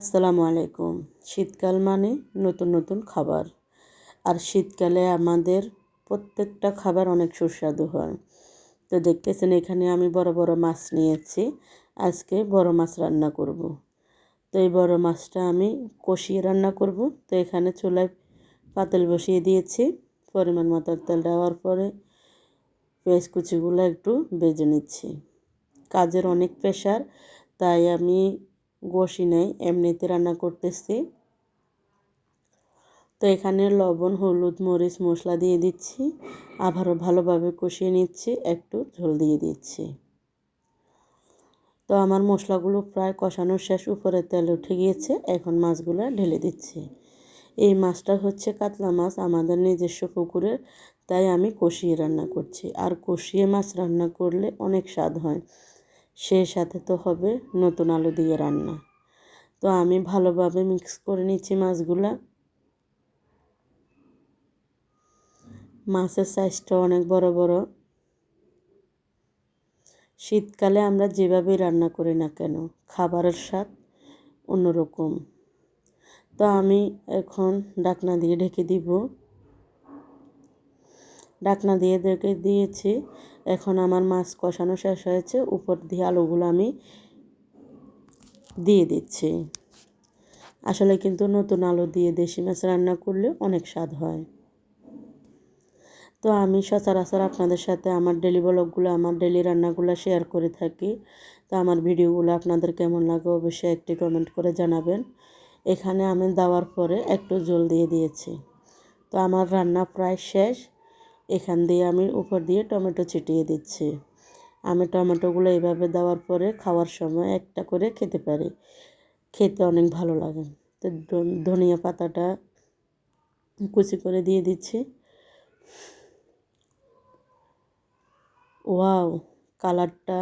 আসসালামু আলাইকুম। শীতকাল মানে নতুন নতুন খাবার। আর শীতকালে আমাদের প্রত্যেকটা খাবার অনেক সুস্বাদু হয়। তো দেখতেছেন এখানে আমি বড় বড় মাছ নিয়েছি। আজকে বড় মাছ রান্না করব। তো এই বড় মাছটা আমি কষিয়ে রান্না করব। তো এখানে চুলায় পাতিল বসিয়ে দিয়েছি। পরিমাণ মতো তেল দেওয়ার পরে পেঁয়াজ কুচিগুলো একটু ভেজে নিচ্ছি। কাজের অনেক প্রেশার, তাই আমি কষি নাই, এমনিতে রান্না করতেছি। তো এখানে লবণ, হলুদ, মরিচ, মশলা দিয়ে দিচ্ছি। আবারও ভালোভাবে কষিয়ে নিচ্ছি, একটু ঝোল দিয়ে দিচ্ছি। তো আমার মশলাগুলো প্রায় কষানো শেষ, উপরে তেল উঠে গিয়েছে। এখন মাছগুলো ঢেলে দিচ্ছি। এই মাছটা হচ্ছে কাতলা মাছ, আমাদের নিজস্ব পুকুরের, তাই আমি কষিয়ে রান্না করছি। আর কষিয়ে মাছ রান্না করলে অনেক স্বাদ হয়। সেই সাথে তো হবে নতুন আলু দিয়ে রান্না। তো আমি ভালোভাবে মিক্স করে নিচ্ছি মাছগুলা। মাছের সাইজটা অনেক বড় বড়। শীতকালে আমরা যেভাবেই রান্না করি না কেন, খাবারের স্বাদ অন্যরকম। তো আমি এখন ঢাকনা দিয়ে ঢেকে দিব। ঢাকনা দিয়ে ঢেকে দিয়েছি। এখন আমার মাছ কষানো শেষ হয়েছে, উপর দিয়ে আলুগুলো আমি দিয়ে দিচ্ছি। আসলে কিন্তু নতুন আলু দিয়ে দেশি মাছ রান্না করলে অনেক স্বাদ হয়। তো আমি সচরাচর আপনাদের সাথে আমার ডেলি ব্লগগুলো, আমার ডেলি রান্নাগুলো শেয়ার করে থাকি। তো আমার ভিডিওগুলো আপনাদের কেমন লাগে অবশ্যই একটি কমেন্ট করে জানাবেন। এখানে আমি দেওয়ার পরে একটু জল দিয়ে দিয়েছি। তো আমার রান্না প্রায় শেষ। এখান দিয়ে আমি উপর দিয়ে টমেটো ছিটিয়ে দিচ্ছি। আমি টমেটোগুলো এইভাবে দেওয়ার পরে খাওয়ার সময় একটা করে খেতে পারি, খেতে অনেক ভালো লাগে। তো ধনিয়া পাতাটা কুচি করে দিয়ে দিচ্ছি। ওয়াও, কালারটা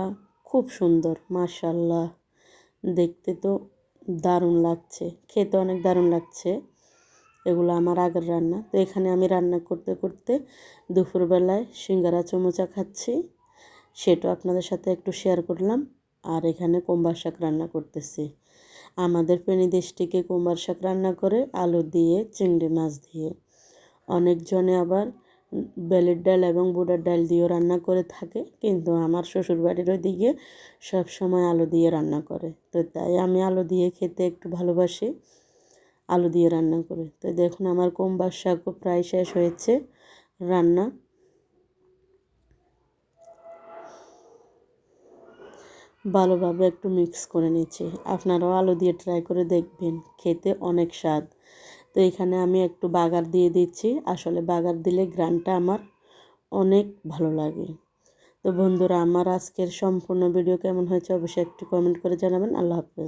খুব সুন্দর, মাশাআল্লাহ। দেখতে তো দারুণ লাগছে, খেতে অনেক দারুণ লাগছে। এগুলো আমার আগের রান্না। তো এখানে আমি রান্না করতে করতে দুপুরবেলায় সিঙ্গারা চমচা খাচ্ছি, সেটাও আপনাদের সাথে একটু শেয়ার করলাম। আর এখানে কুমড়ার শাক রান্না করতেছি। আমাদের ফেনী ডিস্ট্রিক্টে কুমড়ার শাক রান্না করে আলু দিয়ে, চিংড়ি মাছ দিয়ে। অনেকজনে আবার বেলের ডাল এবং বুটের ডাল দিয়েও রান্না করে থাকে, কিন্তু আমার শ্বশুরবাড়ির ওইদিকে সবসময় আলু দিয়ে রান্না করে। তো তাই আমি আলু দিয়ে খেতে একটু ভালোবাসি, আলু দিয়ে রান্না করে। তো দেখুন আমার কুমড়ার শাকও প্রায় শেষ হয়েছে রান্না। ভালোভাবে একটু মিক্স করে নিচ্ছি। আপনারাও আলু দিয়ে ট্রাই করে দেখবেন, খেতে অনেক স্বাদ। তো এখানে আমি একটু বাগার দিয়ে দিচ্ছি। আসলে বাগার দিলে ঘ্রাণটা আমার অনেক ভালো লাগে। তো বন্ধুরা, আমার আজকের সম্পূর্ণ ভিডিও কেমন হয়েছে অবশ্যই একটু কমেন্ট করে জানাবেন। আল্লাহ হাফেজ।